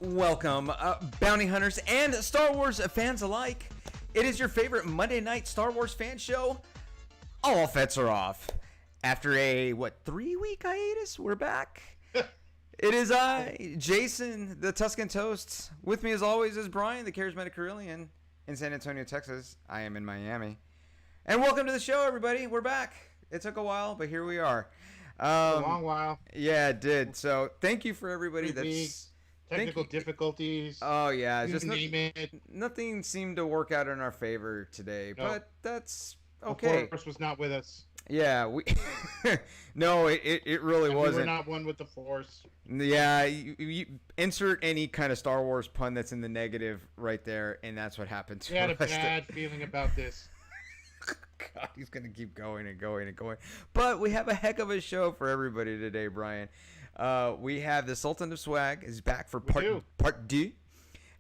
Welcome, bounty hunters and Star Wars fans alike. It is your favorite Monday night Star Wars fan show. All Fetts are off. After a, 3-week hiatus, we're back. It is I, Jason, the Tuscan Toast. With me as always is Brian, the Charismatic Carillion, in San Antonio, Texas. I am in Miami. And welcome to the show, everybody. We're back. It took a while, but here we are. A long while. Yeah, it did. So thank you for everybody Technical difficulties. Oh yeah, just name it. Nothing seemed to work out in our favor today, but that's okay. The Force was not with us. Yeah, we. No, it really wasn't. We were not one with the Force. Yeah, you insert any kind of Star Wars pun that's in the negative right there, and that's what happened to us. I had a bad feeling about this. God, he's gonna keep going and going and going. But we have a heck of a show for everybody today, Brian. We have the Sultan of Swag is back for part D,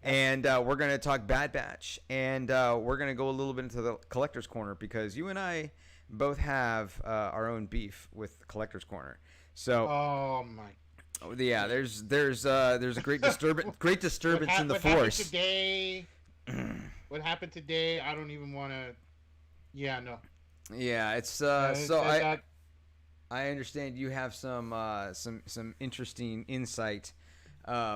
and we're gonna talk Bad Batch, and we're gonna go a little bit into the Collector's Corner because you and I both have our own beef with Collector's Corner. So, oh my. Yeah, there's a great disturbance in the Force. What happened today? I don't even want to. Yeah, no. Yeah, it's I understand you have some interesting insight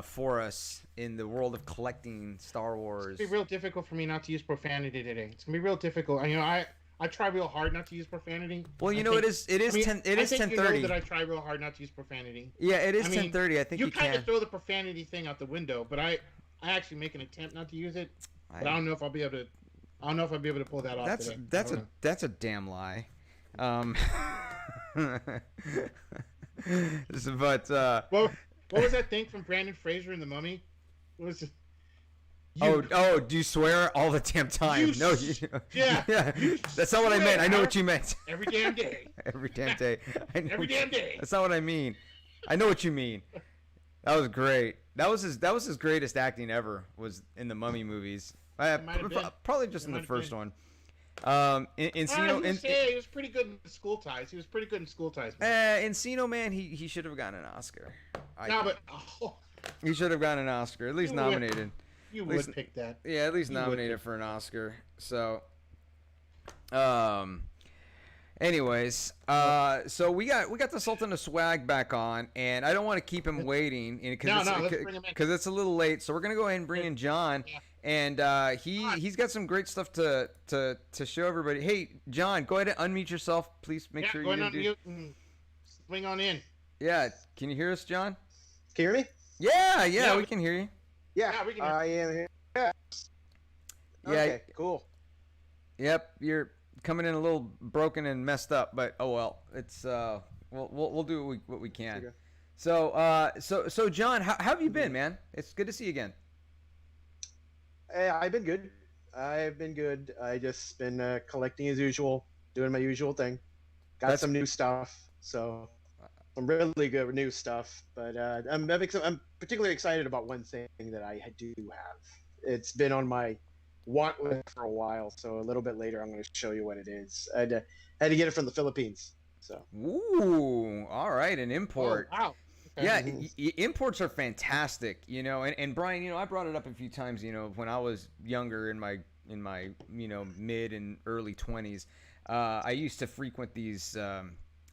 for us in the world of collecting Star Wars. It's gonna be real difficult for me not to use profanity today. It's gonna be real difficult. I try real hard not to use profanity. Well, it is 10:30. You know that I try real hard not to use profanity. Yeah, it is 10:30. I think you kind of throw the profanity thing out the window, but I actually make an attempt not to use it. But I don't know if I'll be able to. I don't know if I'll be able to pull that off. That's a damn lie. But what was that thing from Brandon Fraser in The Mummy? What was it? Do you swear all the damn time? Yeah. That's not what I meant. I know what you meant. Every damn day. Every damn day. Every damn day. That's not what I mean. I know what you mean. That was great. That was his greatest acting ever. Was in the Mummy movies. Probably just in the first one. Encino, he was pretty good in School Ties. Encino, man, he should have gotten an Oscar. He should have gotten an Oscar, at least nominated. You would pick that. Yeah, at least nominated for an Oscar. So, anyways, so we got the Sultan of Swag back on, and I don't want to keep him waiting because it's a little late. So we're gonna go ahead and bring in John. Yeah. And he's got some great stuff to show everybody. Hey, John, go ahead and unmute yourself, please. Make sure you do. Swing on in. Yeah, can you hear us, John? Can you hear me? Yeah, we can hear you. Yeah, we can hear you. I am here. Yeah. Okay, cool. Yep, you're coming in a little broken and messed up, but oh well. It's we'll do what we can. Okay. So John, how have you been, man? It's good to see you again. Hey, I've been good. I just been collecting as usual, doing my usual thing. Got some new stuff, so some really good new stuff. But I'm particularly excited about one thing that I do have. It's been on my want list for a while, so a little bit later I'm going to show you what it is. I had to get it from the Philippines. So. Ooh, all right, an import. Oh, wow. Yeah, imports are fantastic, and Brian, I brought it up a few times, when I was younger in my mid and early 20s, I used to frequent these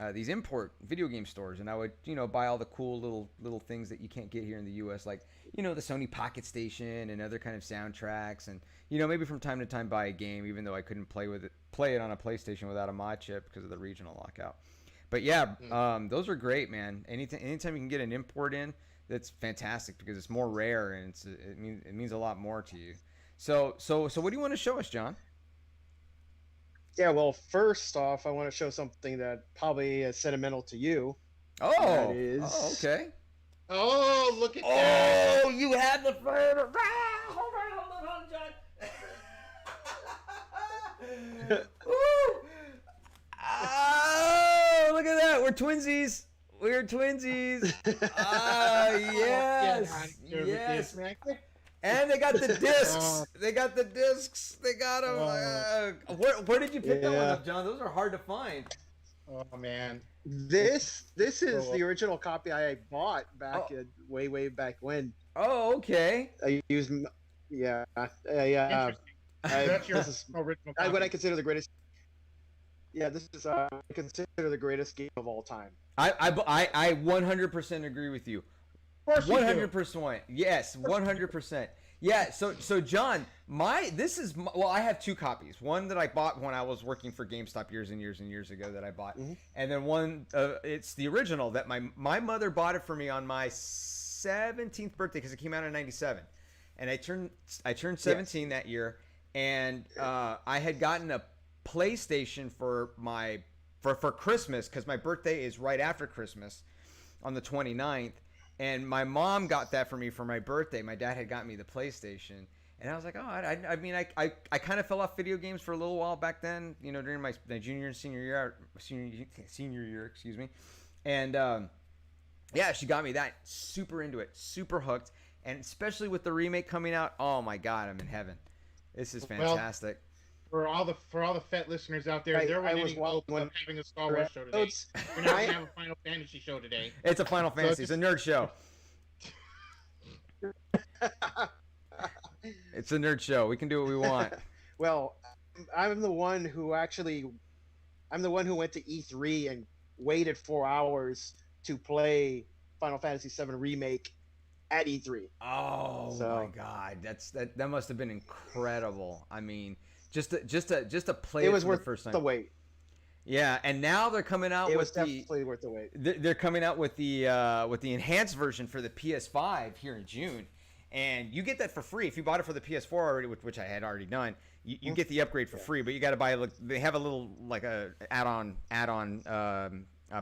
import video game stores, and I would, buy all the cool little things that you can't get here in the US, like, the Sony Pocket Station and other kind of soundtracks, and, maybe from time to time buy a game, even though I couldn't play it on a PlayStation without a mod chip because of the regional lockout. But yeah, those are great, man. Anytime you can get an import in, that's fantastic because it's more rare and it means a lot more to you. So what do you want to show us, John? Yeah, well, first off, I want to show something that probably is sentimental to you. Oh, okay. Oh, look at that! Oh, you had the photo. Hold on, John. Woo! Oh, look at that. We're twinsies. Yes. And they got the discs. They got them. Where did you pick that one up, John? Those are hard to find. Oh, man. This is Oh, the original copy I bought back Oh. way back when. Oh, okay. I used, yeah, yeah. interesting. So that's your This is original what I copy. consider the greatest. Yeah, this is I consider the greatest game of all time. I 100% agree with you. Of course you do. 100%. Yes, 100%. Yeah, so John, well, I have two copies. One that I bought when I was working for GameStop years and years and years ago that I bought. Mhm. And then one it's the original that my mother bought it for me on my 17th birthday because it came out in 97. And I turned 17 that year, and I had gotten a PlayStation for Christmas because my birthday is right after Christmas on the 29th. And my mom got that for me for my birthday. My dad had got me the PlayStation. And I was like, oh, I mean, I kind of fell off video games for a little while back then, during my junior and senior year, excuse me. And yeah, she got me that. Super into it, super hooked. And especially with the remake coming out, oh my God, I'm in heaven. This is fantastic. For all the Fett listeners out there, Right, there I wasn't was any hope of one- having a Star Wars show today. We're not gonna have a Final Fantasy show today. It's a Final Fantasy. It's a nerd show. It's a nerd show. We can do what we want. Well, I'm the one who went to E3 and waited 4 hours to play Final Fantasy VII Remake at E3. Oh my God, that must have been incredible. I mean, just to play It was for worth the first time. the wait. Yeah, and now they're coming out It with was definitely worth the wait. they're coming out with the enhanced version for the PS5 here in June, and you get that for free if you bought it for the PS4 already, which I had already done. You get the upgrade for free, but you got to buy they have a little like a add-on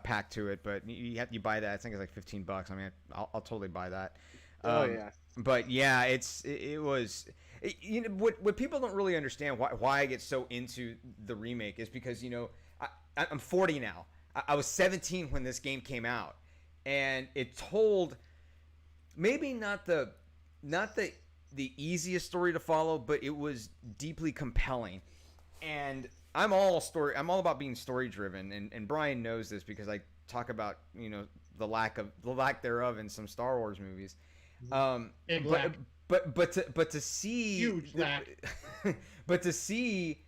pack to it, but you buy that. I think it's like $15. I mean, I'll totally buy that. Yeah. But yeah, what people don't really understand why I get so into the remake is because I'm 40 now. I was 17 when this game came out, and it told maybe not the easiest story to follow, but it was deeply compelling. And I'm all about being story driven, and Brian knows this because I talk about the lack thereof in some Star Wars movies. Big lack. But to see Huge lack. but to see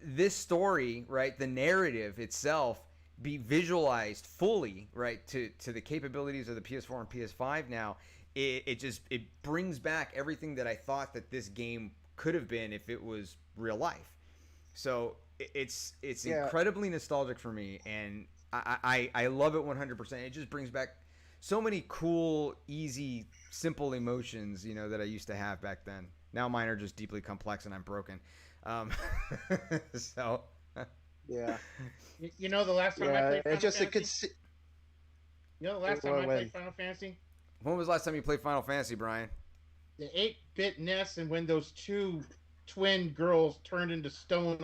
this story, right, the narrative itself be visualized fully, right, to the capabilities of the PS4 and PS5 now, it brings back everything that I thought that this game could have been if it was real life. So it's incredibly nostalgic for me, and I love it 100%. It just brings back so many cool, easy, simple emotions, that I used to have back then. Now mine are just deeply complex and I'm broken. So Yeah. The last time I played Final Fantasy. The last time I played Final Fantasy. When was the last time you played Final Fantasy, Brian? The 8-bit NES, and when those two twin girls turned into stone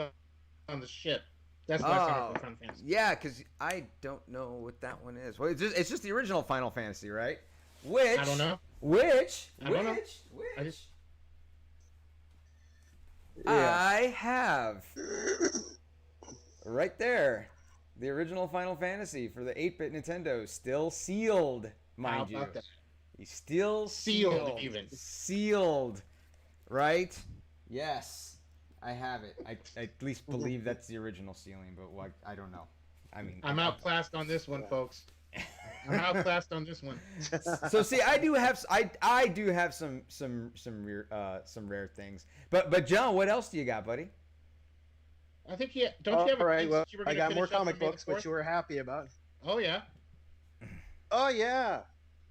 on the ship. That's the last time I played Final Fantasy. Yeah, because I don't know what that one is. Well, it's just the original Final Fantasy, right? Which I don't know. I don't know. I have right there the original Final Fantasy for the 8-bit Nintendo, still sealed, mind you. That? He's still sealed, even sealed, right? Yes. I have it. I at least believe that's the original sealing, but I don't know. I mean, I'm outclassed on this one, folks. I'm outclassed on this one. So see, I do have some rare things. But John, what else do you got, buddy? I think don't you have All right, well, you were I gonna got more finish up comic on May the books, which 4th? you were happy about. Oh yeah. Oh yeah.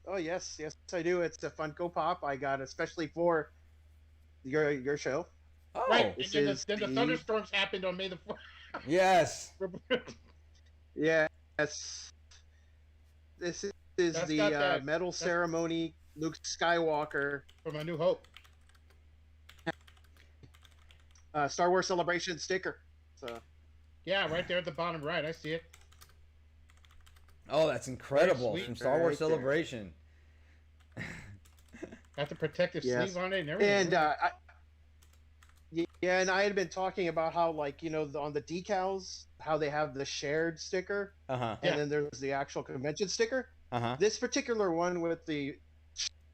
Oh yes, I do. It's a Funko Pop I got especially for your show. Oh, Right. This And then is the the- thunderstorms happened on May the 4th. yes. Yes. This is That's the got that- medal ceremony Luke Skywalker From A New Hope. Star Wars Celebration sticker. So Yeah, right there at the bottom right. I see it. Oh, that's incredible Very sweet. from Star Wars Right there. Celebration. Got the protective Yes. sleeve on it and everything. and Yeah, and I had been talking about how, like, on the decals, how they have the shared sticker, Uh-huh. and Yeah. then there's the actual convention sticker. Uh-huh. This particular one with the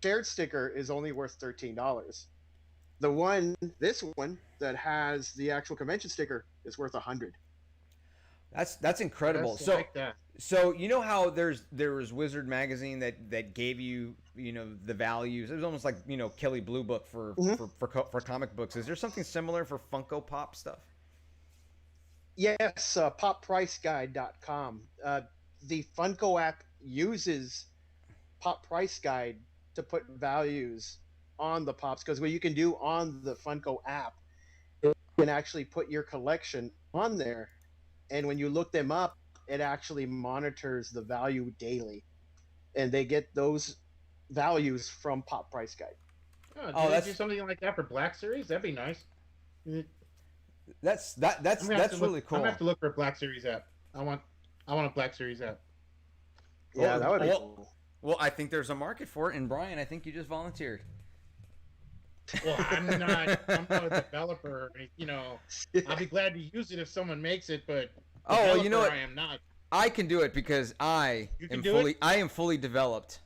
shared sticker is only worth $13. This one that has the actual convention sticker is worth 100. That's incredible. That's So like that. so you know how there was Wizard magazine that gave you the values. It was almost like Kelly Blue Book for Mhm. for comic books. Is there something similar for Funko Pop stuff? Yes, poppriceguide.com. The Funko app uses Pop Price Guide to put values on the pops, because what you can do on the Funko app, you can actually put your collection on there, and when you look them up, it actually monitors the value daily, and they get those values from Pop Price Guide. Oh, Oh, do they that's do something like that for Black Series? That'd be nice. I'm that's gonna have to really look, cool. I'm gonna have to look for a Black Series app. I want a Black Series app. Yeah, Well, that would be well- cool. Well, I think there's a market for it, and Brian, I think you just volunteered. Well, I'm not a developer. I'll be glad to use it if someone makes it, but Oh, you know what? I am not. I can do it because I You can am do fully it? I am fully developed.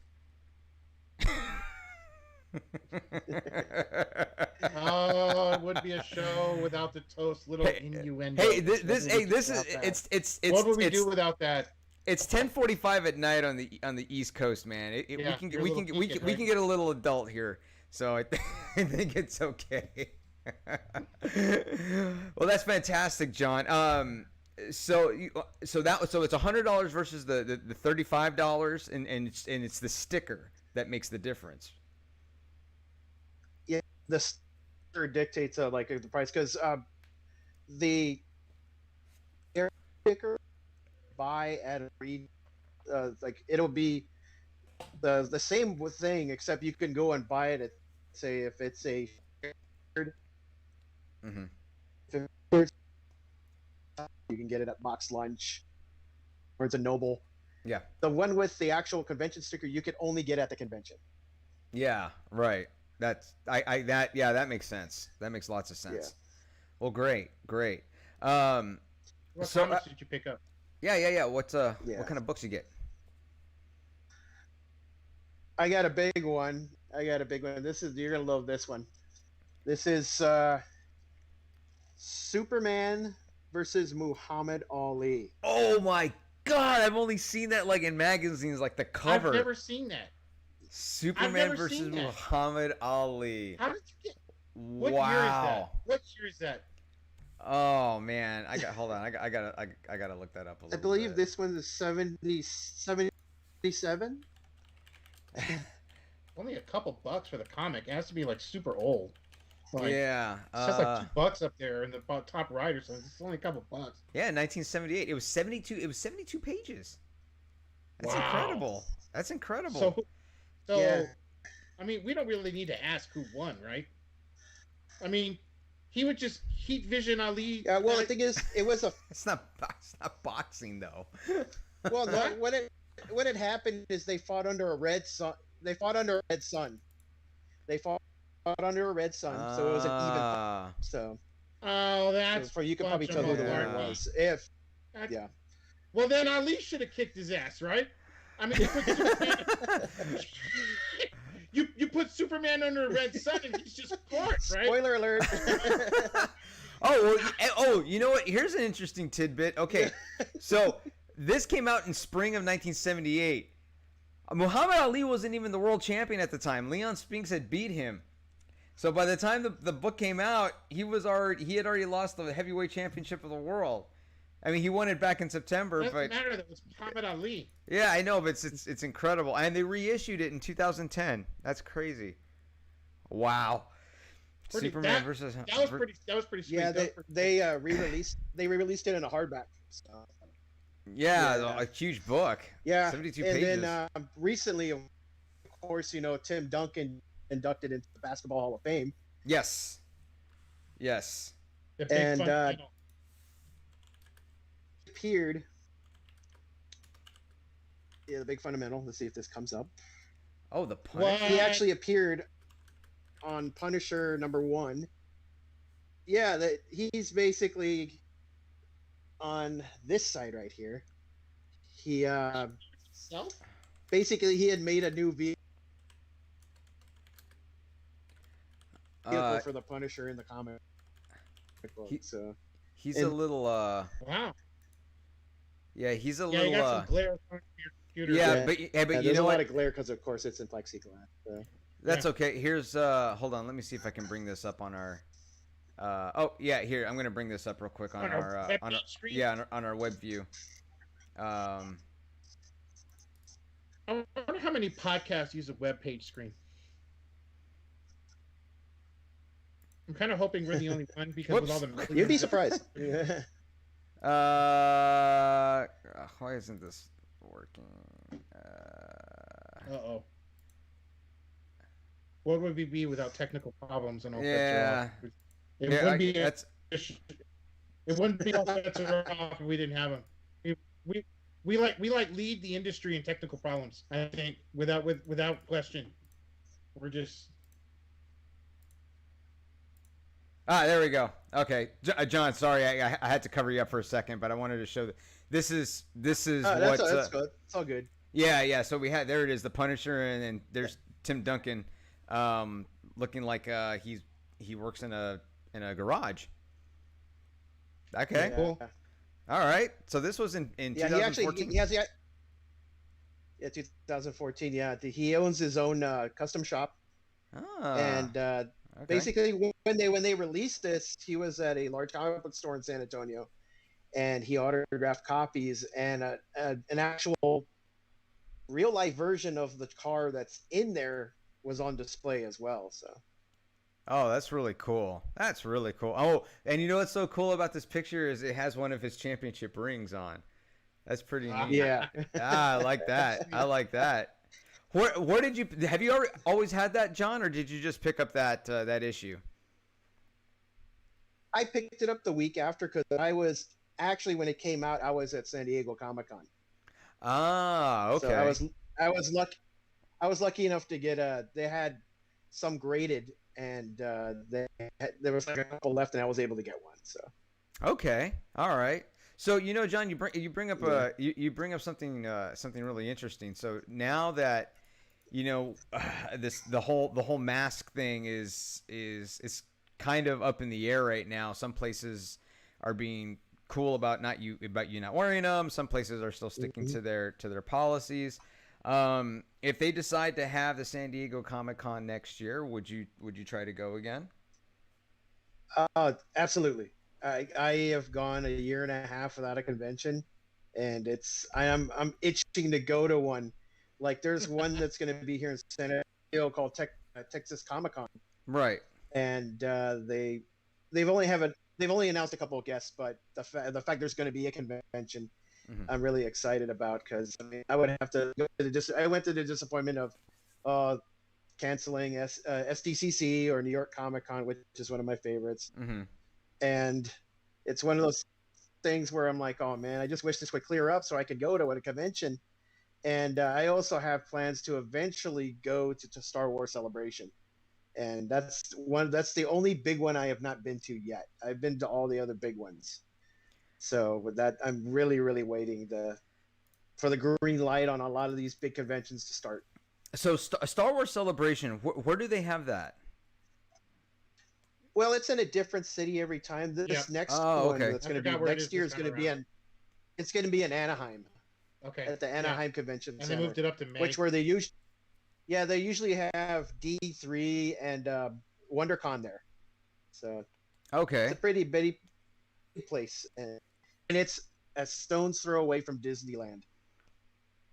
Oh, it would be a show without the toast little Hey, innuendo. Hey, this What would we do is without that? it's What would we it's do without that? it's 10:45 at night on the East Coast, man. Yeah, we can you're a we little can we geeked, can, we right? can get a little adult here, so I think it's okay. Well, that's fantastic, John. So so it's $100 versus the $35, and it's the sticker that makes the difference. The sticker dictates like the price, because the air sticker buy at a like it'll be the same thing, except you can go and buy it at, say, if it's a Mm-hmm. you can get it at Box Lunch or it's a Noble. Yeah. The one with the actual convention sticker you can only get at the convention. Yeah. Right. That makes sense. That makes lots of sense. Yeah. Well, great. What So, comics did you pick up? Yeah. What Yeah. what kind of books you get? I got a big one. You're gonna love this one. This is Superman versus Muhammad Ali. Oh my God! I've only seen that like in magazines, like the cover. I've never seen that. Superman never versus seen that. Muhammad Ali. How did you get? What Wow. year is that? What year is that? Oh man, hold on. I gotta look that up a little. I believe bit. this one is 77. Only a couple bucks for the comic. It has to be like super old. Like, Yeah. It says like $2 up there in the top right or something. It's only a couple bucks. Yeah, 1978. It was 72. It was 72 pages. That's Wow. incredible. That's incredible. So, Yeah. I mean, we don't really need to ask who won, right? I mean, he would just Heat Vision Ali. Yeah. Well, the thing is, it was a it's not boxing though. well. No, what had happened is they fought under a red sun. They fought under a red sun. So it was an even fight. So Oh, that's for you can bunch probably of tell who the malarkey. winner was. If That's- yeah. Well, then Ali should have kicked his ass, right? I mean, you put Superman, you put Superman under a red sun and he's just caught, right? Spoiler alert. You know what? Here's an interesting tidbit. Okay, so this came out in spring of 1978. Muhammad Ali wasn't even the world champion at the time. Leon Spinks had beat him. So by the time the book came out, he had already lost the heavyweight championship of the world. I mean, he won it back in September, It doesn't but matter that it's Muhammad Ali. yeah, I know, but it's incredible, and they reissued it in 2010. That's crazy. Wow. Superman versus That was pretty sweet. Yeah, That was pretty they re-released it in a hardback. So, yeah, a huge book. yeah, 72 and pages. then recently, of course, Tim Duncan inducted into the Basketball Hall of Fame. Yes. the big and, fundamental. Appeared. Yeah, the big fundamental. Let's see if this comes up. Oh, the What? Punisher. He actually appeared on Punisher #1. yeah, he's basically on this side right here. He Self? basically he had made a new vehicle Uh, for the Punisher in the comic book. he So he's a and little Wow. yeah, he's a Yeah, you little got some glare on your computer. yeah, yeah, but you there's know a lot what? of glare because of course it's in plexiglass. So. That's Yeah. okay. Here's hold on, let me see if I can bring this up on our oh yeah, here I'm gonna bring this up real quick On our web on our screen. yeah on our web view. I wonder how many podcasts use a web page screen. I'm kind of hoping we're the only one because with all the millions You'd be surprised. Yeah. Why isn't this working? Uh-oh. What would we be without technical problems and all Yeah. Fetts are off? It Yeah, wouldn't be that's it wouldn't be all Fetts are off if we didn't have them. We like lead the industry in technical problems. I think without question. We're just there we go. Okay, John, sorry, I had to cover you up for a second, but I wanted to show that this is Oh, what. that's good. It's all good. Yeah. So we had there it is, the Punisher, and then there's Tim Duncan, looking like he works in a garage. Okay, Yeah. cool. all right. So this was in Yeah, 2014. he has yeah, 2014. Yeah, he owns his own custom shop, and okay. basically when they released this, he was at a large comic book store in San Antonio, and he autographed copies, and an actual real life version of the car that's in there was on display as well. So. Oh, that's really cool. That's really cool. Oh, and you know what's so cool about this picture is it has one of his championship rings on. That's pretty neat. Yeah. I like that. I like that. Where did you have you always had that, John, or did you just pick up that that issue? I picked it up the week after because I was actually when it came out, I was at San Diego Comic-Con. Ah, okay. So I was lucky enough to get they had some graded, and there was like a couple left, and I was able to get one. So Okay. All right. So you know, John, you bring up you bring up something something really interesting. So now that you know the whole mask thing is kind of up in the air right now. Some places are being cool about you not wearing them. Some places are still sticking to their policies. If they decide to have the San Diego Comic-Con next year, would you try to go again? absolutely. I have gone a year and a half without a convention, and I'm itching to go to one. Like there's one that's going to be here in San Diego called Texas Comic Con, Right. and they've only announced a couple of guests, but the fact there's going to be a convention, I'm really excited about because I mean I would have to go to I went to the disappointment of canceling SDCC or New York Comic Con, which is one of my favorites. And it's one of those things where I'm like, oh man, I just wish this would clear up so I could go to a convention. And I also have plans to eventually go to Star Wars Celebration, and that's the only big one I have not been to yet. I've been to all the other big ones, so with that, I'm really waiting for the green light on a lot of these big conventions to start. So Star Wars Celebration, where do they have that? Well, it's in a different city every time. This next one that's going to be next year is going to be it's going to be in Anaheim. Okay. At the Anaheim Convention Center. And they moved it up to May. Which where they usually have D3 and WonderCon there. So Okay. it's a pretty big place, and it's a stone's throw away from Disneyland.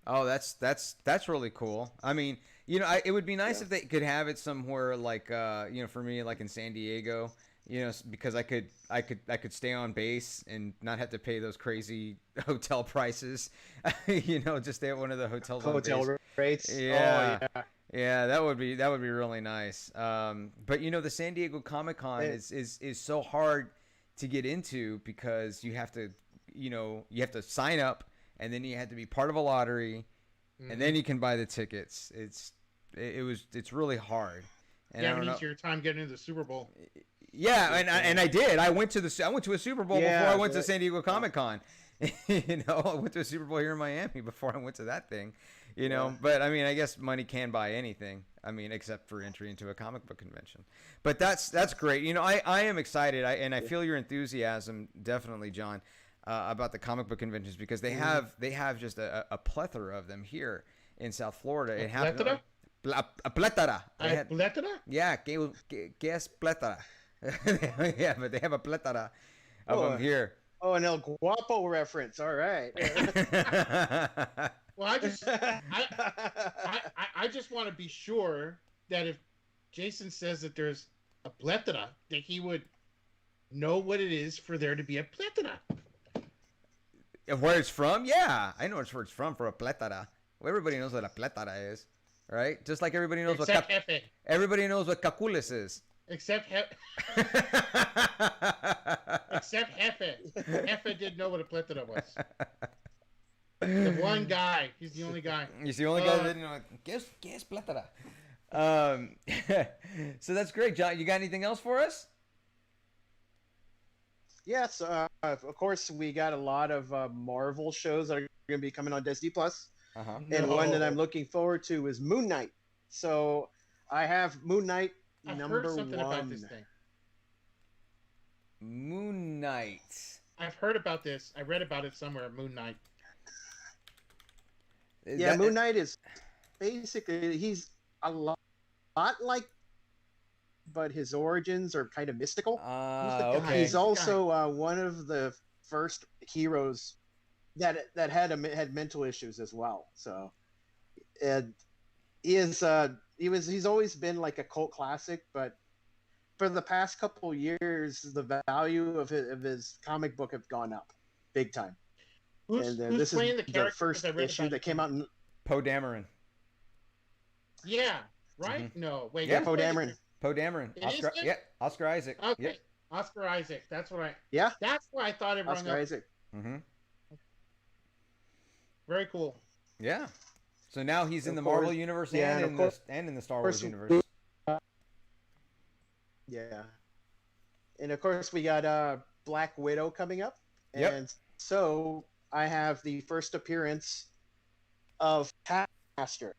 Oh, that's really cool. I mean, you know, it would be nice if they could have it somewhere like, you know, for me, like in San Diego, you know, because I could stay on base and not have to pay those crazy hotel prices, you know, just stay at one of the hotels. Hotel rates. Yeah. Oh, yeah. Yeah, that would be really nice. But you know, the San Diego Comic-Con is so hard to get into because you have to sign up, and then you have to be part of a lottery, and then you can buy the tickets. It's really hard. And you have an easier time getting into the Super Bowl. Yeah, and I did. I went to a Super Bowl before I went to San Diego Comic Con. You know, I went to a Super Bowl here in Miami before I went to that thing. You know, but I mean, I guess money can buy anything. I mean, except for entry into a comic book convention. But that's great. You know, I am excited. I feel your enthusiasm, definitely, John, about the comic book conventions, because they have just a plethora of them here in South Florida. It happened. A plethora. Plethora? Yeah, que es plethora. Yeah, but they have a plethora of them here. Oh, an El Guapo reference. All right. Well, I just want to be sure that if Jason says that there's a plethora, that he would know what it is for there to be a plethora. Where it's from? Yeah, I know where it's from for a plethora. Well, everybody knows what a plethora is, right? Just like everybody knows everybody knows what cacules is. Except Jefe. Jefe didn't know what a plethora was. The one guy. He's the only guy. He's the only guy that didn't know. ¿Qué es plethora? So that's great, John. You got anything else for us? Yes, of course, we got a lot of Marvel shows that are going to be coming on Disney Plus. And one that I'm looking forward to is Moon Knight. So I have Moon Knight number heard something 1. about this thing. Moon Knight. I've heard about this. I read about it somewhere. Moon Knight. Yeah, Moon Knight is basically, he's a lot like, but his origins are kind of mystical. Okay. He's also one of the first heroes that had mental issues as well. So, and he's always been like a cult classic, but for the past couple years, the value of his comic book have gone up big time. Who's this playing is the first issue that came out in Poe Dameron. Yeah, right? Mm-hmm. No, wait. Yeah, Poe Dameron. Poe Dameron. Oscar Isaac. Okay, yep. Oscar Isaac. That's right. Yeah, that's why I thought it rung Oscar up. Isaac. Mm-hmm. Very cool. Yeah. So now he's in the Marvel universe and in the Star Wars universe. Yeah. And of course we got Black Widow coming up. Yep. And so I have the first appearance of Taskmaster,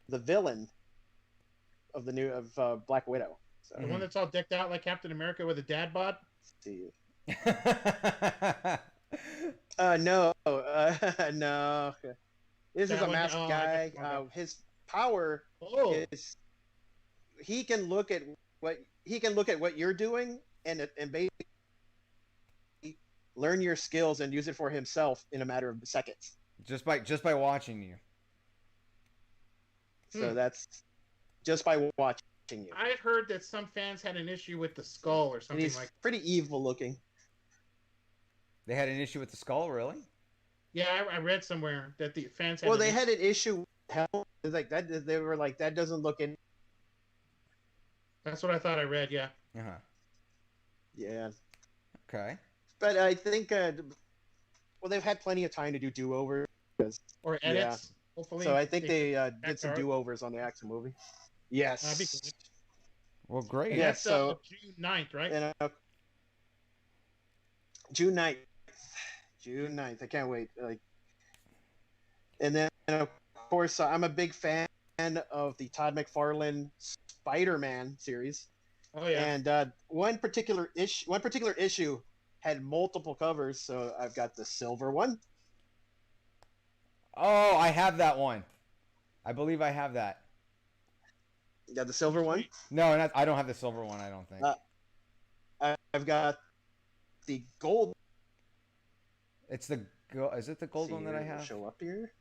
the villain of Black Widow. So, the one that's all decked out like Captain America with a dad bod? See. No. No. This is a masked guy. His power is he can look at what you're doing and basically learn your skills and use it for himself in a matter of seconds. Just by watching you. So that's just by watching you. I had heard that some fans had an issue with the skull or something he's pretty evil looking. They had an issue with the skull, really? Yeah, I read somewhere that the fans had. Well, they had an issue. Like that, they were like, that doesn't look in. That's what I thought I read. Yeah. Yeah. Okay. But I think, they've had plenty of time to do do-overs. Or edits, hopefully. So I think they did some do-overs on the actual movie. Yes. That'd be cool. Well, great. Yeah, so June 9th, right? And, June 9th. June 9th. I can't wait. And then, of course, I'm a big fan of the Todd McFarlane Spider-Man series. Oh yeah. And one particular issue had multiple covers, so I've got the silver one. Oh, I have that one. I believe I have that. You got the silver one? No, I don't have the silver one. I don't think. I've got the gold. Is it the gold one that I have? Show up here.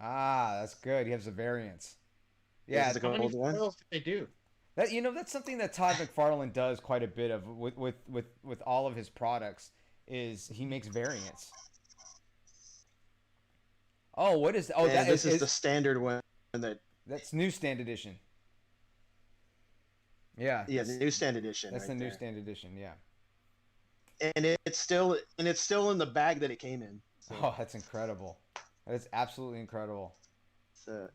Ah, that's good. He has a variance. Yeah, how many foils did they do? That's something that Todd McFarlane does quite a bit of with all of his products. Is he makes variants. Oh, what is? Oh, this is the standard one. That's newsstand edition. Yeah. Yeah, the newsstand edition. That's the newsstand edition. Yeah. And it's still in the bag that it came in. So. Oh, that's incredible. That's absolutely incredible. So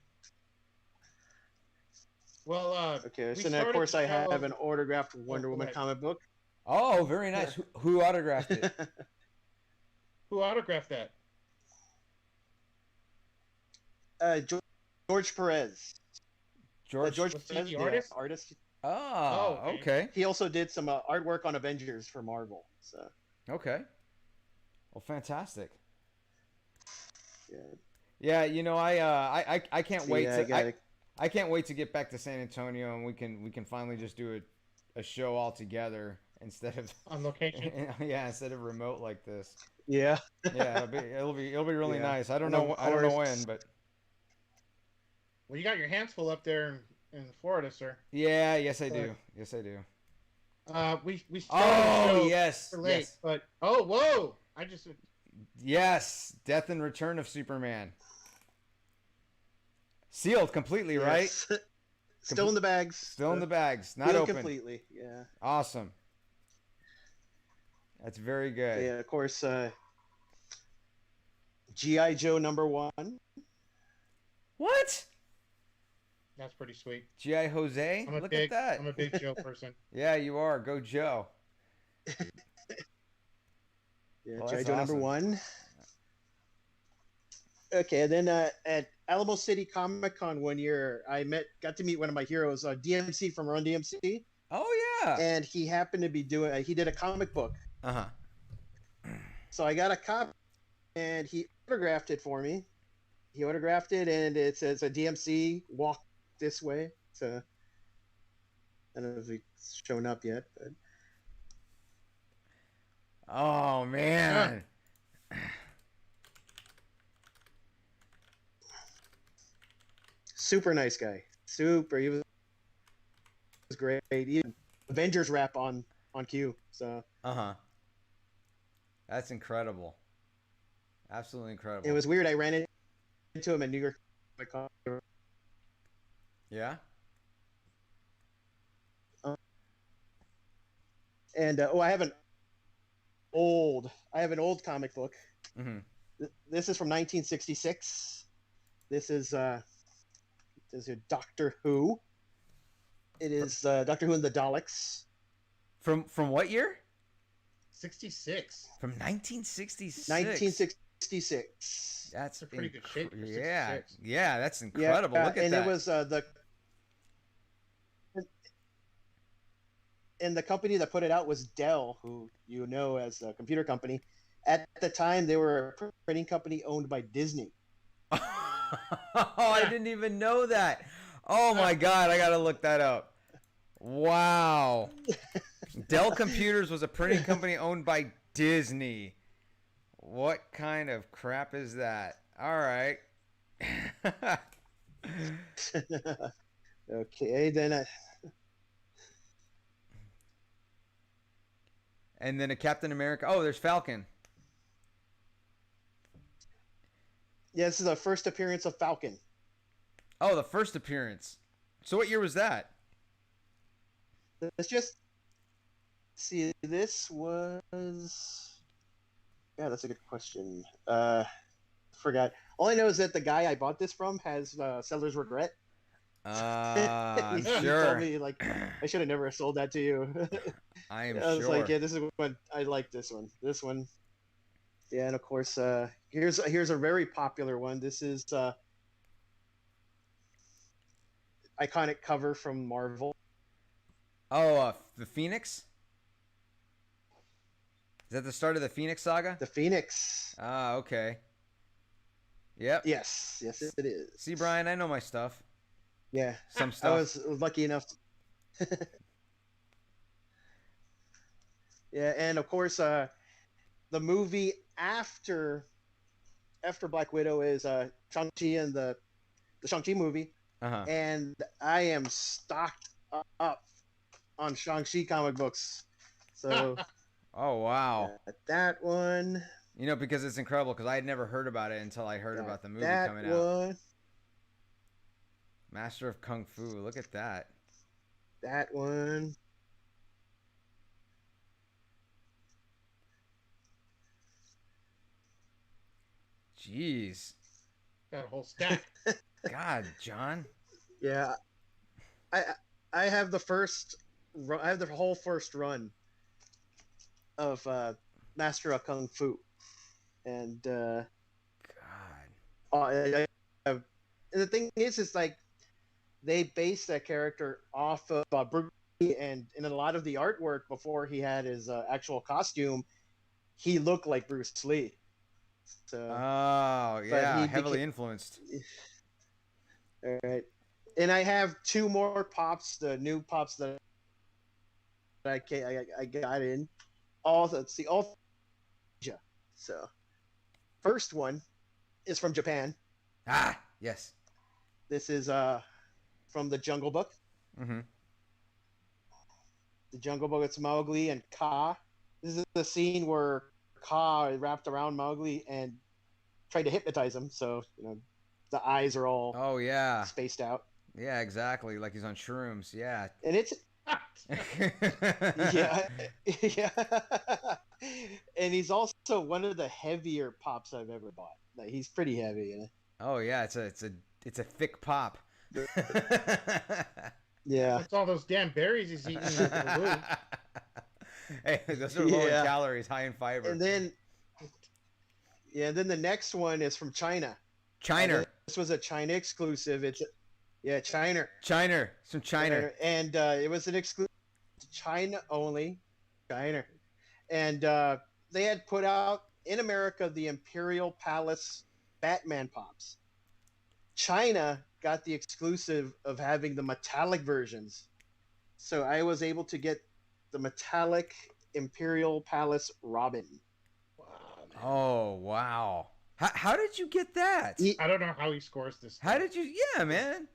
Well, okay, we so now of started course the I show- have an autographed Wonder go Woman ahead. comic book. Oh, very nice. Who autographed it? Who autographed that? George Perez. George. George Was he Perez, the artist? artist. Oh, okay. okay. He also did some artwork on Avengers for Marvel. So Okay. Well, fantastic. yeah. Yeah, you know, I can't See, wait I to gotta- I can't wait to get back to San Antonio and we can finally just do a show all together instead of On location. yeah, instead of remote like this. Yeah. Yeah, it'll be really Yeah. nice. I don't And know of I don't know course- when, but Well, you got your hands full up there in Florida, sir. yeah, yes I do. Yes I do. We started the Oh, show yes. late, Yes. but whoa! I just Yes, Death and Return of Superman. Sealed completely, right? Yes. Still in the bags. Still in the bags, not Sealed open. completely. Yeah. Awesome. That's very good. Yeah. Of course. GI Joe #1. What? that's pretty sweet. G.I. Jose? Look at that. I'm a big Joe person. Yeah, you are. Go Yeah. Joe. Oh, GI that's Joe awesome. #1. Okay, and then at Alamo City Comic Con one year, got to meet one of my heroes, DMC from Run DMC, Oh, yeah. and he happened to be doing. He did a comic book, Uh-huh. so I got a copy, and he autographed it for me. He autographed it, and it says a DMC walk this way. So I don't know if it's shown up yet, but Oh, man. super nice guy. Super. He was great. Even Avengers rap on cue. So Uh-huh. That's incredible. Absolutely incredible. it was weird. I ran into him in New York Comic Con. Yeah? And I have an old comic book. Mm-hmm. This is from 1966. This is Doctor Who. It is Doctor Who and the Daleks. From what year? 66. From 1966. 1966. That's a pretty good shape for Yeah. 66. Yeah, that's incredible. Look at and that. it was and the company that put it out was Dell, who you know as a computer company. At the time, they were a printing company owned by Disney. Oh, I didn't even know that. Oh my God, I gotta look that up. Wow. Dell Computers was a printing company owned by Disney. What kind of crap is that? All right. Okay, then And then a Captain America. Oh, there's Falcon. yeah, this is the first appearance of Falcon. Oh, the first appearance. So what year was that? Let's just see. This was. Yeah, that's a good question. Forgot. All I know is that the guy I bought this from has seller's regret. I'm He told sure. me like I should have never sold that to you. I am I was sure. like, yeah, this is one I like. This one. This one. Yeah, and of course, here's a very popular one. This is iconic cover from Marvel. Oh, the Phoenix? Is that the start of the Phoenix saga? The Phoenix. Ah, okay. Yep. Yes, it is. See, Brian, I know my stuff. Yeah, Some I stuff. was lucky enough. Yeah, and of course, the movie after Black Widow is Shang-Chi and the Shang-Chi movie, Uh-huh. and I am stocked up on Shang-Chi comic books. So Oh, wow. that one, You know, because it's incredible, because I had never heard about it until I heard about the movie that coming out. one, Master of Kung Fu. Look at that. that one. Jeez. Got a whole stack. God, John. Yeah, I I have the first run. I have the whole first run of Master of Kung Fu, and God. and the thing is like they based that character off of Bruce Lee, and in a lot of the artwork before he had his actual costume, he looked like Bruce Lee. So, Oh but yeah, he heavily became influenced. all right. And I have two more pops, the new pops that I got in. All let's see, all Asia. So first one is from Japan. Ah, yes. This is from the Jungle Book. Mm-hmm. The Jungle Book. It's Mowgli and Kah. This is the scene where Kah wrapped around Mowgli and tried to hypnotize him. So the eyes are all Oh yeah. spaced out. Yeah, exactly. Like he's on shrooms. Yeah. And it's yeah, yeah. And he's also one of the heavier pops I've ever bought. Like he's pretty heavy. Oh yeah, it's a thick pop. Yeah. What's all those damn berries he's eating? Hey, those are low in Yeah. calories, high in fiber. And then the next one is from China. China. This was a China exclusive. It's China. China. Some China. And it was an exclusive China only. China. And they had put out in America the Imperial Palace Batman pops. China got the exclusive of having the metallic versions. So I was able to get the metallic Imperial Palace Robin. Oh wow. How did you get that? I don't know how he scores this. How did you? Yeah, man.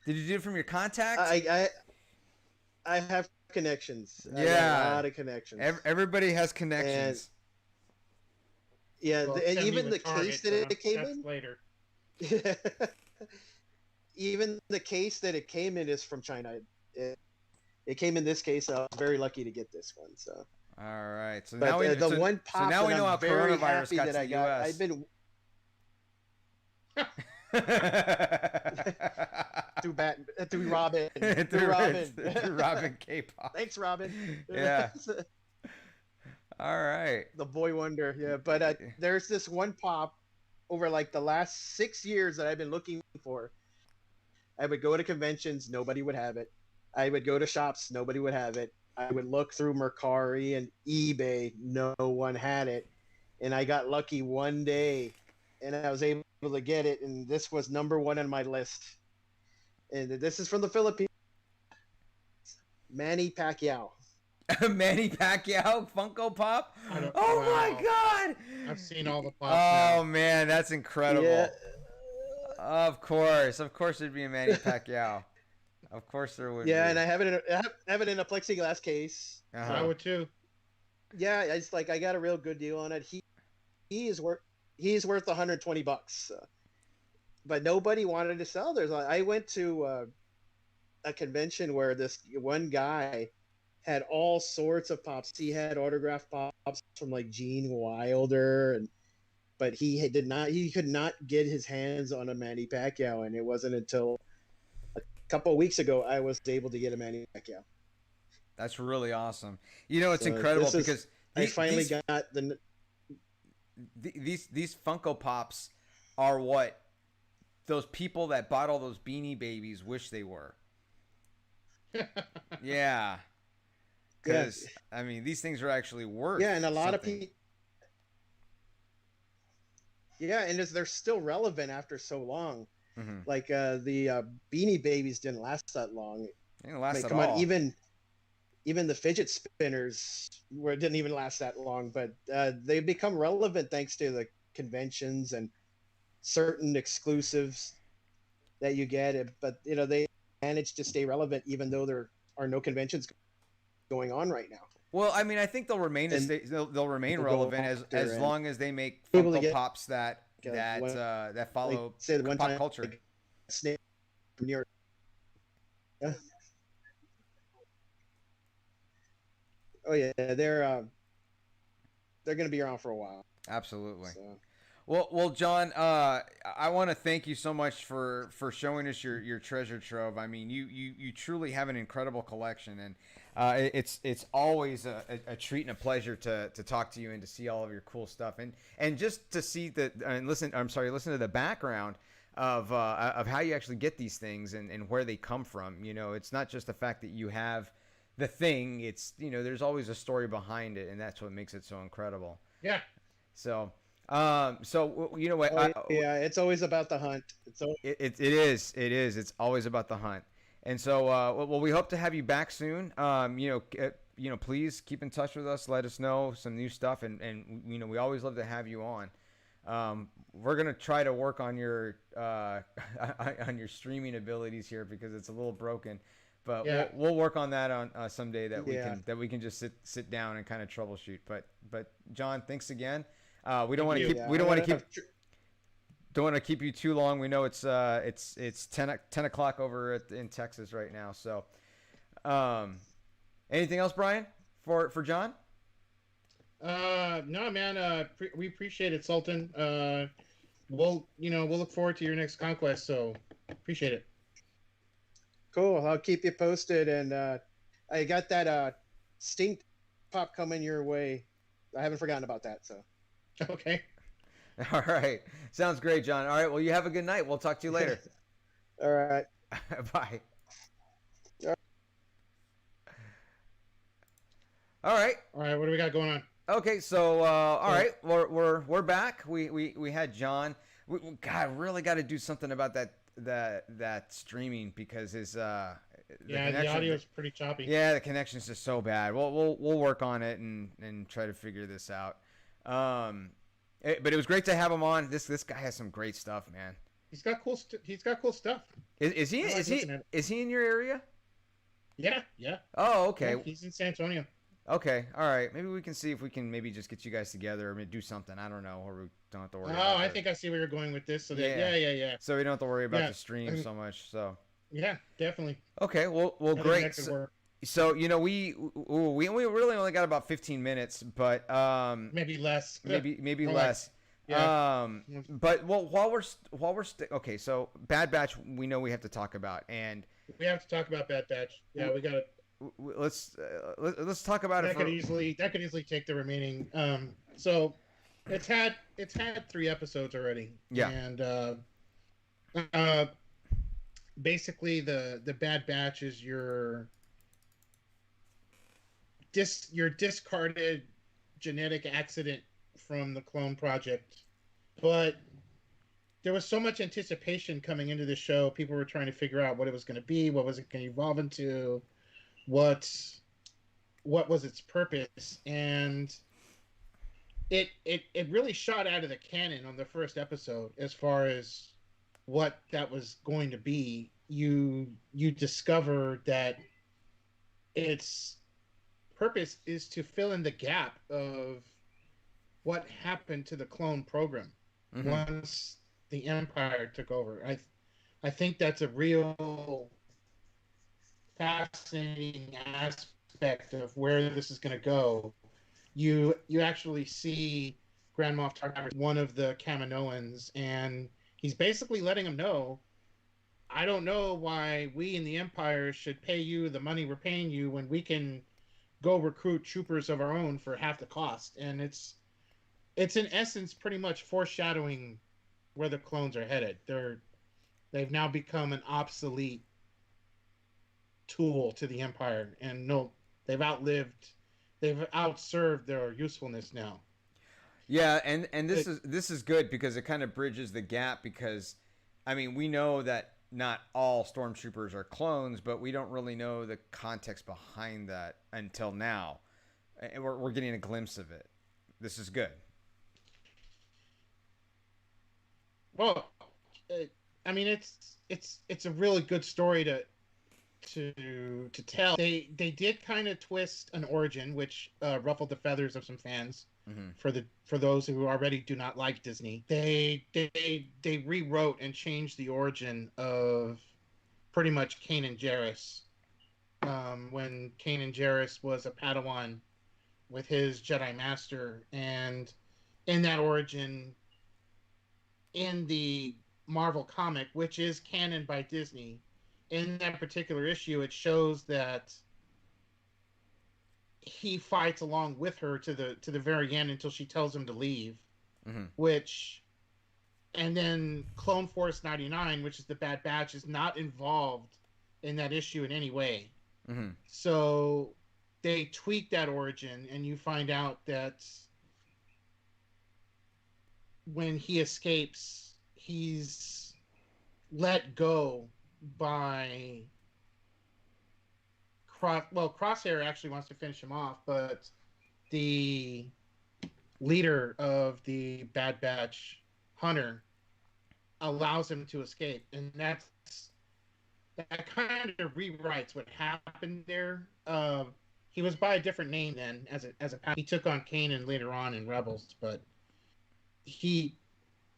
Did you do it from your contacts? I have connections. I Yeah. got a lot of connections. Everybody has connections. Yeah, Well, and send me even with the case Target, that it came that's in. later. Even the case that it came in is from China. It came in this case. I was very lucky to get this one. So. All right. So But now we one pop so now we that know I'm how very coronavirus happy got that to I the got. US. I've been through Robin. Through Robin. Through Robin K-pop. Thanks, Robin. Yeah. All right. The boy wonder. Yeah, but there's this one pop over like the last 6 years that I've been looking for. I would go to conventions, nobody would have it. I would go to shops, nobody would have it. I would look through Mercari and eBay, no one had it. And I got lucky one day and I was able to get it, and this was number one on my list. And this is from the Philippines. Manny Pacquiao. Manny Pacquiao Funko Pop. Wow. Oh my God! I've seen all the pops Oh now. man, that's incredible. Yeah. Of course, there'd be a Manny Pacquiao. Of course there would. Yeah, be. and I have it in a plexiglass case. Uh-huh. I would too. Yeah, it's like I got a real good deal on it. He is worth $120. But nobody wanted to sell theirs. I went to a convention where this one guy had all sorts of pops. He had autographed pops from like Gene Wilder, but he could not get his hands on a Manny Pacquiao, and it wasn't until a couple of weeks ago I was able to get a Manny Pacquiao. That's really awesome. You know, it's So incredible this is- because I finally got these Funko Pops are what those people that bought all those Beanie Babies wish they were. Yeah. Because, I mean, these things are actually worth and a lot of something. people. Yeah, and they're still relevant after so long. Mm-hmm. Like the Beanie Babies didn't last that long. It didn't last at Come all. on, even the fidget spinners didn't even last that long. But they become relevant thanks to the conventions and certain exclusives that you get. But they manage to stay relevant even though there are no conventions going on right now. Well, I mean, I think they'll remain they'll remain relevant as long as they make Funko Pops that follow like, say the one pop time, culture. like, Snake from New York. Yeah. Oh yeah, they're going to be around for a while. Absolutely. So. Well, John, I want to thank you so much for showing us your treasure trove. I mean, you truly have an incredible collection, and it's always a treat and a pleasure to talk to you and to see all of your cool stuff, and just to see the and listen. I'm sorry, listen to the background of how you actually get these things and where they come from. You know, it's not just the fact that you have the thing. It's, you know, there's always a story behind it, and that's what makes it so incredible. Yeah. So. So you know what? Yeah, it's always about the hunt. It is. It's always about the hunt. And so, well, we hope to have you back soon. Please keep in touch with us. Let us know some new stuff, and you know, we always love to have you on. We're gonna try to work on your on your streaming abilities here because it's a little broken, but Yeah. we'll work on that on someday that we can just sit down and kind of troubleshoot. But John, thanks again. We don't want to keep don't want to keep you too long. We know it's 10 o'clock over in Texas right now. So, anything else, Brian, for John? No, man. We appreciate it, Sultan. We'll look forward to your next conquest. So appreciate it. Cool. I'll keep you posted, and I got that stink pop coming your way. I haven't forgotten about that. So. Okay. All right. Sounds great, John. All right. Well, you have a good night. We'll talk to you later. All right. Bye. All right. All right. What do we got going on? Okay. So, all right. We're back. We had John. God, really got to do something about that streaming because his the audio is pretty choppy. Yeah, the connection is just so bad. We'll work on it and try to figure this out. But it was great to have him on. This guy has some great stuff, man. He's got cool stuff. Is he in your area? Yeah. Oh, okay. Yeah, he's in San Antonio. Okay, all right. Maybe we can see if we can maybe just get you guys together or do something. I don't know, or we don't have to worry. I think I see where you're going with this. So yeah. So we don't have to worry about the stream so much. So. Yeah, definitely. Okay. Well, great. So you know we really only got about 15 minutes, but maybe less. Maybe less. But while we're okay, so Bad Batch we know we have to talk about, and we have to talk about Bad Batch. Yeah, we got to. Let's talk about it. That could easily take the remaining. So it's had 3 episodes already. Yeah. And basically the Bad Batch is your discarded genetic accident from the clone project. But there was so much anticipation coming into the show. People were trying to figure out what it was going to be, what was it going to evolve into, what was its purpose, and it really shot out of the cannon on the first episode as far as what that was going to be. You discover that its purpose is to fill in the gap of what happened to the clone program once the Empire took over. I think that's a real fascinating aspect of where this is going to go. You actually see Grand Moff Tarkin, one of the Kaminoans, and he's basically letting him know, I don't know why we in the Empire should pay you the money we're paying you when we can go recruit troopers of our own for half the cost. And it's in essence pretty much foreshadowing where the clones are headed. They've now become an obsolete tool to the Empire, and they've outserved their usefulness now. Yeah, and this is good because it kind of bridges the gap, because I mean, we know that not all stormtroopers are clones, but we don't really know the context behind that until now. And we're getting a glimpse of it. This is good. Well, I mean, it's a really good story to tell. They did kind of twist an origin, which ruffled the feathers of some fans. For those who already do not like Disney, they rewrote and changed the origin of pretty much Kanan Jarrus. When Kanan Jarrus was a Padawan with his Jedi Master, and in that origin, in the Marvel comic, which is canon by Disney, in that particular issue, it shows that he fights along with her to the very end until she tells him to leave. Mm-hmm. Which, and then Clone Force 99, which is the Bad Batch, is not involved in that issue in any way. Mm-hmm. So they tweak that origin, and you find out that when he escapes, he's let go by Crosshair actually wants to finish him off, but the leader of the Bad Batch, Hunter, allows him to escape, and that kind of rewrites what happened there. He was by a different name then, he took on Kanan later on in Rebels, but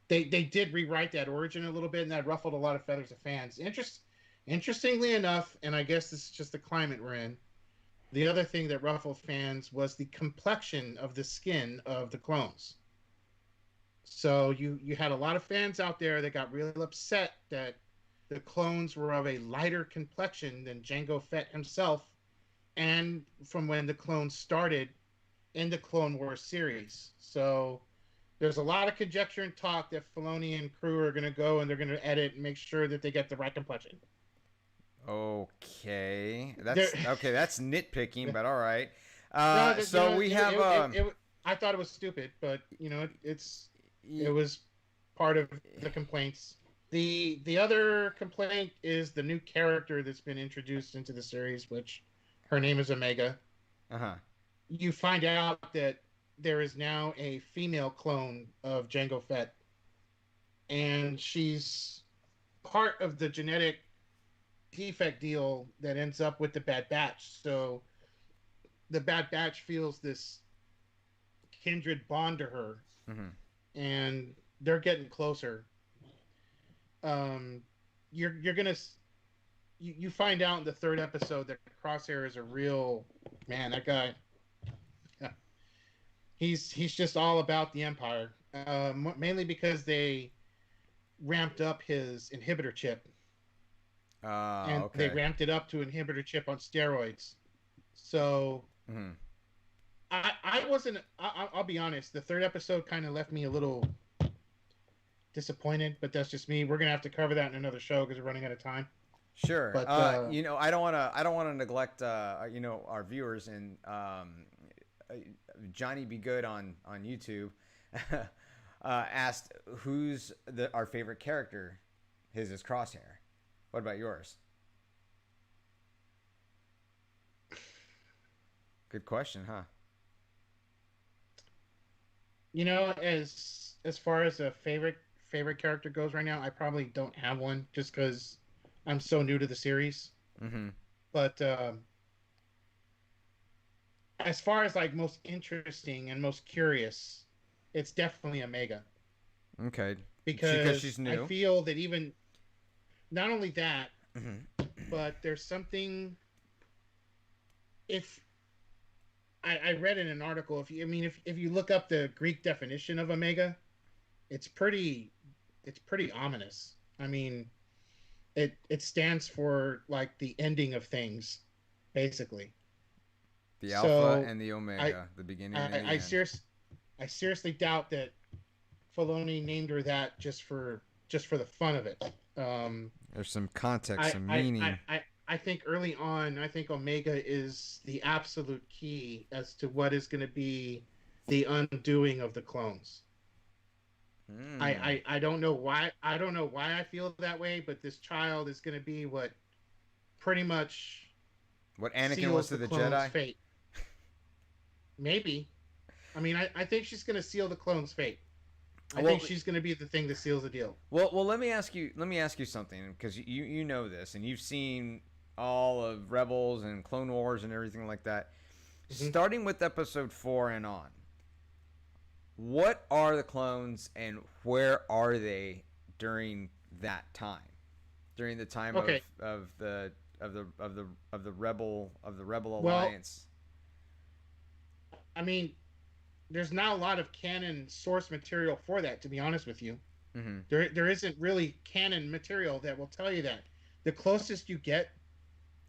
they did rewrite that origin a little bit, and that ruffled a lot of feathers of fans. Interestingly enough, and I guess this is just the climate we're in, the other thing that ruffled fans was the complexion of the skin of the clones. So you had a lot of fans out there that got real upset that the clones were of a lighter complexion than Jango Fett himself, and from when the clones started in the Clone Wars series. So there's a lot of conjecture and talk that Filoni and crew are going to go and they're going to edit and make sure that they get the right complexion. Okay, that's nitpicking, but all right. We have. I thought it was stupid, but it was part of the complaints. The other complaint is the new character that's been introduced into the series, which her name is Omega. Uh-huh. You find out that there is now a female clone of Jango Fett, and she's part of the genetic defect deal that ends up with the Bad Batch. So the Bad Batch feels this kindred bond to her, mm-hmm. and they're getting closer. You're gonna you find out in the third episode that Crosshair is a real man. That guy, he's just all about the Empire, mainly because they ramped up his inhibitor chip. And okay. they ramped it up to inhibitor chip on steroids. So mm-hmm. I wasn't. I'll be honest. The third episode kind of left me a little disappointed, but that's just me. We're gonna have to cover that in another show because we're running out of time. Sure. But I don't want to neglect our viewers, and Johnny Be Good on YouTube asked who's our favorite character. His is Crosshair. What about yours? Good question, huh? As far as a favorite character goes right now, I probably don't have one just because I'm so new to the series. Mm-hmm. But as far as like most interesting and most curious, it's definitely Omega. Okay. Because she's new. I feel that even not only that, mm-hmm. but there's something. If I read in an article, if you look up the Greek definition of Omega, it's pretty ominous. I mean, it stands for like the ending of things, basically. The Alpha and the Omega, the beginning and the end. I seriously doubt that Filoni named her that just for the fun of it. There's some context, some meaning. I think early on, Omega is the absolute key as to what is going to be the undoing of the clones. I don't know why I feel that way, but this child is going to be what pretty much what Anakin was to the Jedi. Fate. Maybe. I mean, I think she's going to seal the clone's fate. I think she's going to be the thing that seals the deal. Well, let me ask you something, because you know this, and you've seen all of Rebels and Clone Wars and everything like that. Mm-hmm. Starting with episode 4 and on, what are the clones and where are they during that time? During the time of the Rebel Alliance. I mean, there's not a lot of canon source material for that, to be honest with you. Mm-hmm. There isn't really canon material that will tell you that. The closest you get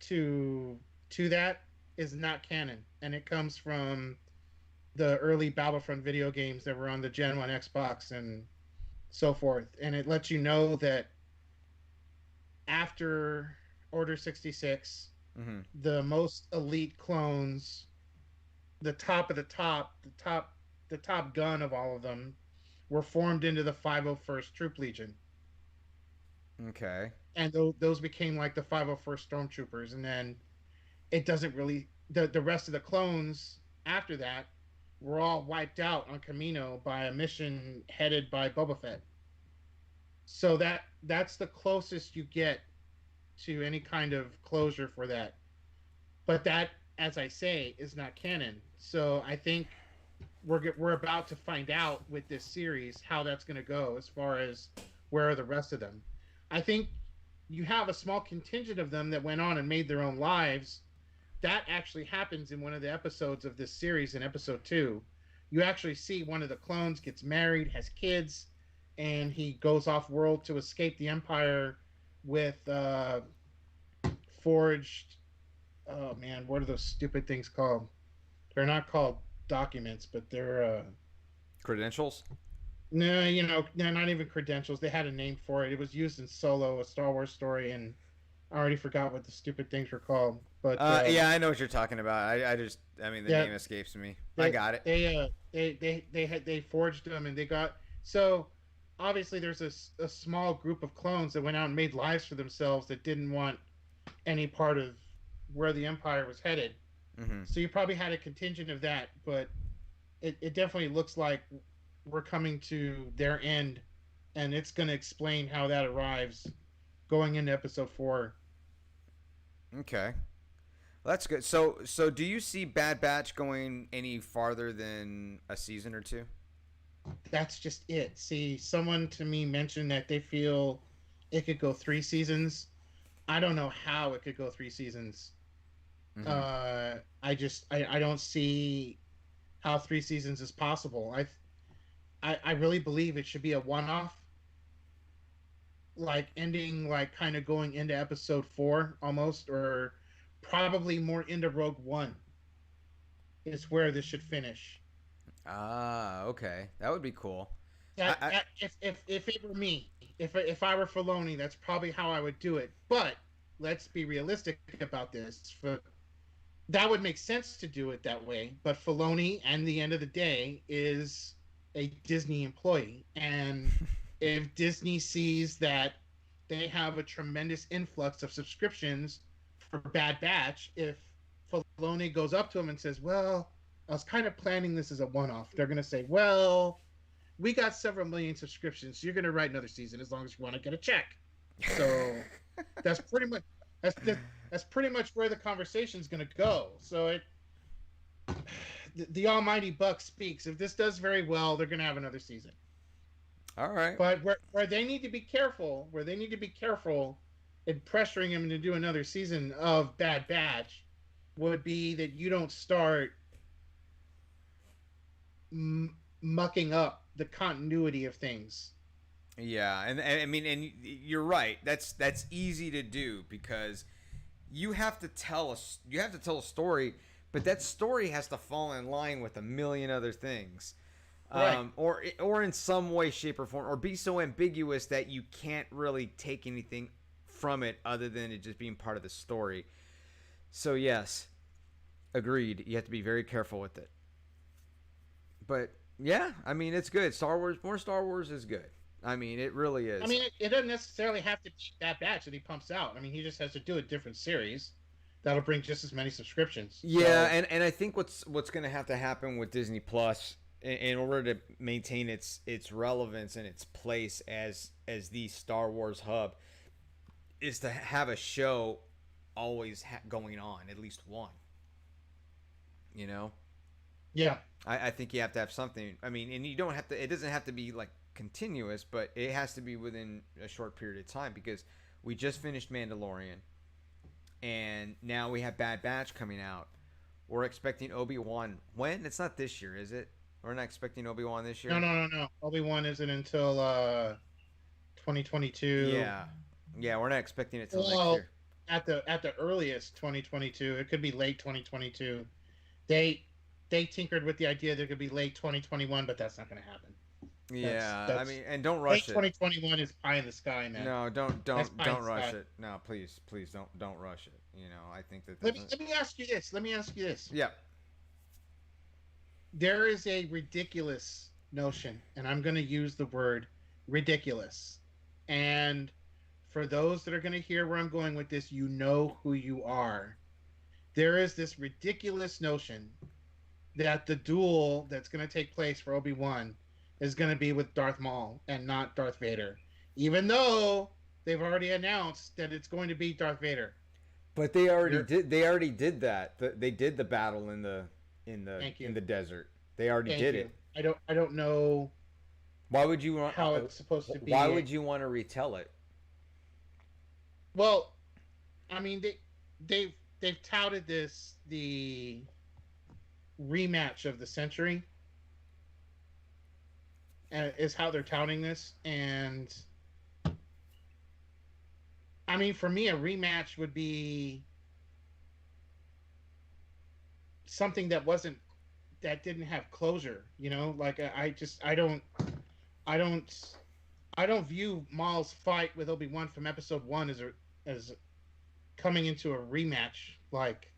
to that is not canon, and it comes from the early Battlefront video games that were on the Gen 1 Xbox and so forth. And it lets you know that after Order 66, Mm-hmm. the most elite clones, the top of the top gun of all of them, were formed into the 501st Troop Legion. Okay. And those became like the 501st Stormtroopers. And then it doesn't really, the rest of the clones after that were all wiped out on Kamino by a mission headed by Boba Fett. So that's the closest you get to any kind of closure for that. But that, as I say, is not canon. So I think we're about to find out with this series how that's going to go as far as where are the rest of them. I think you have a small contingent of them that went on and made their own lives. That actually happens in one of the episodes of this series in episode 2. You actually see one of the clones gets married, has kids, and he goes off world to escape the Empire with forged. Oh man, what are those stupid things called? They're not called documents, but they're Credentials. no, they're not even credentials. They had a name for it. It was used in Solo, a Star Wars story, and I already forgot what the stupid things were called. But Yeah, I know what you're talking about. I mean, the name escapes me. I got it. They forged them, and they got so. Obviously, there's a small group of clones that went out and made lives for themselves that didn't want any part of where the Empire was headed. Mm-hmm. So you probably had a contingent of that, but it definitely looks like we're coming to their end, and it's going to explain how that arrives going into episode 4. Okay. Well, that's good. So do you see Bad Batch going any farther than a season or two? That's just it. See, someone to me mentioned that they feel it could go 3 seasons. I don't know how it could go 3 seasons. Mm-hmm. I don't see how 3 seasons is possible. I really believe it should be a one-off, like ending, like kind of going into episode 4 almost, or probably more into Rogue One is where this should finish. Ah, okay. That would be cool. If it were me, if I were Filoni, that's probably how I would do it. But let's be realistic about this. That would make sense to do it that way. But Filoni, at the end of the day, is a Disney employee, and if Disney sees that they have a tremendous influx of subscriptions for Bad Batch, if Filoni goes up to him and says, "Well, I was kind of planning this as a one-off," they're going to say, "Well, we got several million subscriptions, so you're going to write another season as long as you want to get a check." So that's pretty much that's pretty much where the conversation is going to go. So the almighty buck speaks. If this does very well, they're going to have another season. All right. But where they need to be careful, in pressuring him to do another season of Bad Batch, would be that you don't start mucking up the continuity of things. Yeah, and I mean, and you're right. That's easy to do because you have to tell a story, but that story has to fall in line with a million other things. Right. Or in some way, shape, or form, or be so ambiguous that you can't really take anything from it other than it just being part of the story. So yes, agreed. You have to be very careful with it. But yeah, I mean, it's good. More Star Wars is good. I mean, it really is. I mean, it doesn't necessarily have to be that batch that he pumps out. I mean, he just has to do a different series that'll bring just as many subscriptions. Yeah, so, and I think what's going to have to happen with Disney Plus in order to maintain its relevance and its place as the Star Wars hub is to have a show always going on, at least one. You know? Yeah. I think you have to have something. I mean, and you don't have to. It doesn't have to be like continuous, but it has to be within a short period of time because we just finished Mandalorian, and now we have Bad Batch coming out. We're expecting Obi-Wan. When? It's not this year, is it? We're not expecting Obi-Wan this year. No. Obi-Wan isn't until 2022. Yeah, we're not expecting it till next Well, year. at the earliest 2022. It could be late 2022. They tinkered with the idea that it could be late 2021, but that's not going to happen. Yeah, I mean, and don't late rush it. 2021 is pie in the sky, man. No, don't That's pie in the rush sky. it. No, please don't rush it. You know, I think that. Let me ask you this. Yeah. There is a ridiculous notion, and I'm going to use the word ridiculous. And for those that are going to hear where I'm going with this, you know who you are. There is this ridiculous notion that the duel that's going to take place for Obi-Wan is going to be with Darth Maul and not Darth Vader, even though they've already announced that it's going to be Darth Vader. But they already did. They already did that. They did the battle in the desert. They already did it. I don't know. Why would you want how it's supposed to be? Why would you want to retell it? Well, I mean they've touted this the rematch of the century. Is how they're touting this, and I mean, for me, a rematch would be something that didn't have closure. You know, like I don't view Maul's fight with Obi-Wan from Episode 1 as coming into a rematch. Like,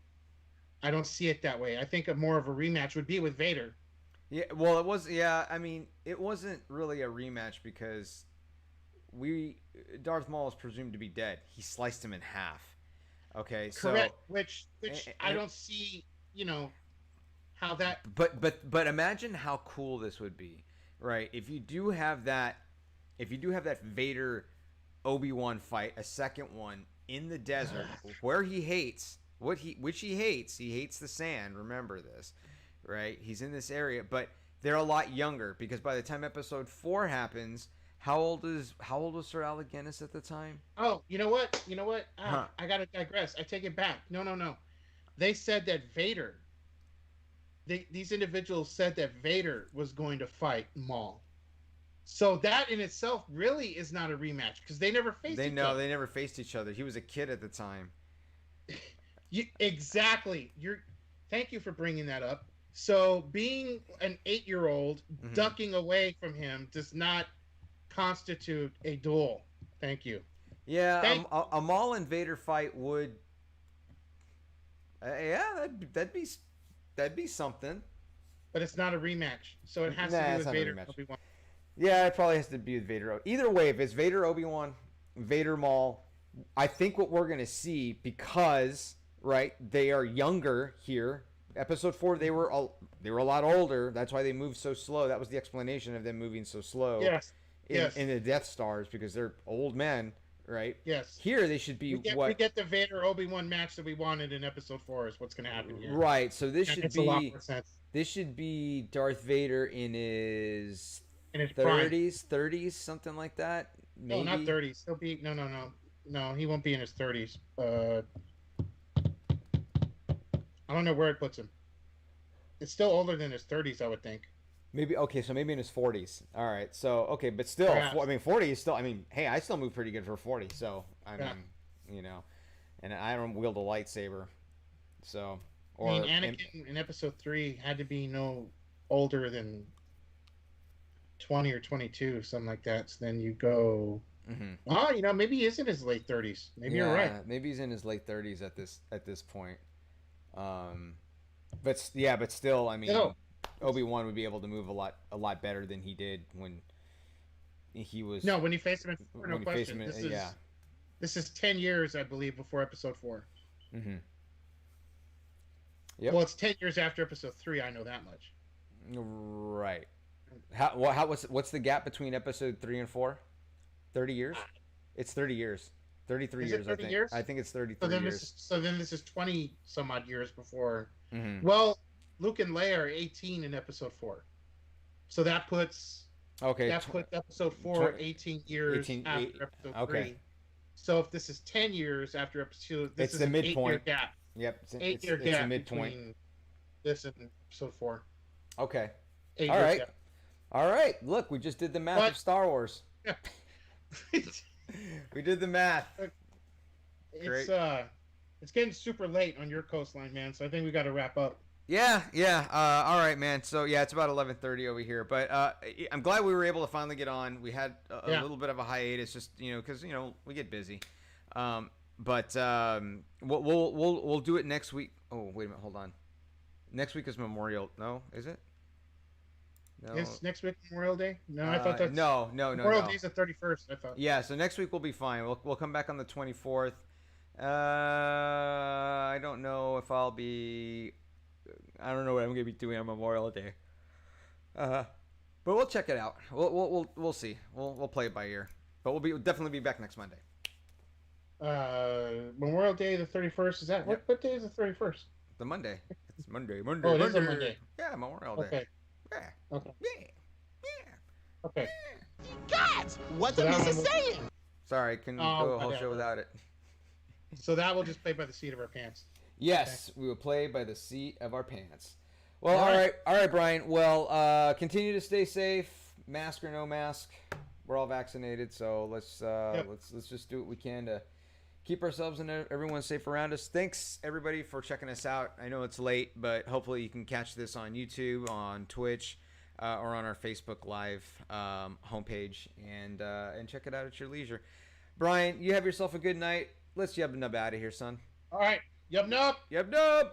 I don't see it that way. I think more of a rematch would be with Vader. Yeah, well, it was. Yeah, I mean, it wasn't really a rematch because Darth Maul is presumed to be dead. He sliced him in half. Okay, so correct. Which I don't see. You know how that. But imagine how cool this would be, right? If you do have that Vader Obi-Wan fight, a second one in the desert where he hates which he hates. He hates the sand. Remember this. Right, he's in this area, but they're a lot younger because by the time Episode 4 happens, how old was Sir Alec Guinness at the time? Oh, you know what? I gotta digress. I take it back. No. They said that Vader. These individuals said that Vader was going to fight Maul. So that in itself really is not a rematch because they never faced. They never faced each other. He was a kid at the time. Exactly. Thank you for bringing that up. So being an 8-year-old ducking away from him does not constitute a duel. Thank you. Yeah, a Maul and Vader fight would. That'd be something. But it's not a rematch, so it has to be with Vader. Obi-Wan. Yeah, it probably has to be with Vader. Either way, if it's Vader Obi-Wan, Vader Maul, I think what we're gonna see because they are younger here. Episode 4, they were a lot older. That's why they moved so slow. That was the explanation of them moving so slow. Yes. In the Death Stars because they're old men, right? Yes. Here they should be we get the Vader Obi-Wan match that we wanted in Episode 4 is what's going to happen here. Right. So this should be Darth Vader in his 30s, something like that. Maybe. No, not 30s. He'll be no. He won't be in his 30s. I don't know where it puts him. It's still older than his 30s, I would think. Maybe maybe in his 40s. All right. So okay, but still, perhaps. 40 is still. I mean, hey, I still move pretty good for 40. So I mean, and I don't wield a lightsaber. So Anakin in Episode 3 had to be no older than 20 or 22, something like that. So then you go. Maybe he is in his late 30s. Maybe you're right. Maybe he's in his late 30s at this point. But still, I mean, Obi-Wan would be able to move a lot better than he did when he was. No, when you face him in 4, no question. This is 10 years, I believe, before Episode 4. Mm-hmm. Yep. Well, it's 10 years after Episode 3. I know that much. Right. What's the gap between Episode 3 and 4? 30 years? It's 30 years. 33 is years, it 30 I think. Years? I think it's 33 years. So then this is 20 some odd years before. Mm-hmm. Well, Luke and Leia are 18 in Episode 4. So that puts Episode 4 18 years after Episode 3. So if this is 10 years after Episode, this is the an midpoint. 8-year gap. Yep, it's 8-year gap a midpoint between this and Episode 4. Okay. 8 All years right. gap. All right. Look, we just did the math of Star Wars. We did the math. It's it's getting super late on your coastline, man. So I think we got to wrap up. Yeah. All right, man. So yeah, it's about 11:30 over here, but I'm glad we were able to finally get on. We had a little bit of a hiatus, just because we get busy. But we'll do it next week. Oh, wait a minute, hold on. Next week is Memorial. No, is it? No. Is next week Memorial Day? No, I thought that's no. Memorial Day's the 31st. I thought. Yeah, so next week we'll be fine. We'll come back on the 24th. I don't know if I'll be. I don't know what I'm gonna be doing on Memorial Day. But we'll check it out. We'll see. We'll play it by ear. But we'll definitely be back next Monday. Memorial Day, the 31st. Is that what day is the 31st? The Monday. It's Monday. Oh, it is a Monday. Yeah, Memorial Day. Okay. Yeah. Okay. Yeah. Okay. God, what the missus saying? Sorry, couldn't go a whole show without it. So that will just play by the seat of our pants. Yes, we will play by the seat of our pants. Well, all right, Brian. Well, continue to stay safe, mask or no mask. We're all vaccinated, so let's just do what we can to keep ourselves and everyone safe around us. Thanks everybody for checking us out. I know it's late, but hopefully you can catch this on YouTube, on Twitch, or on our Facebook Live homepage, and check it out at your leisure. Brian, you have yourself a good night. Let's yub nub out of here, son. All right. Yub nub. Yub nub.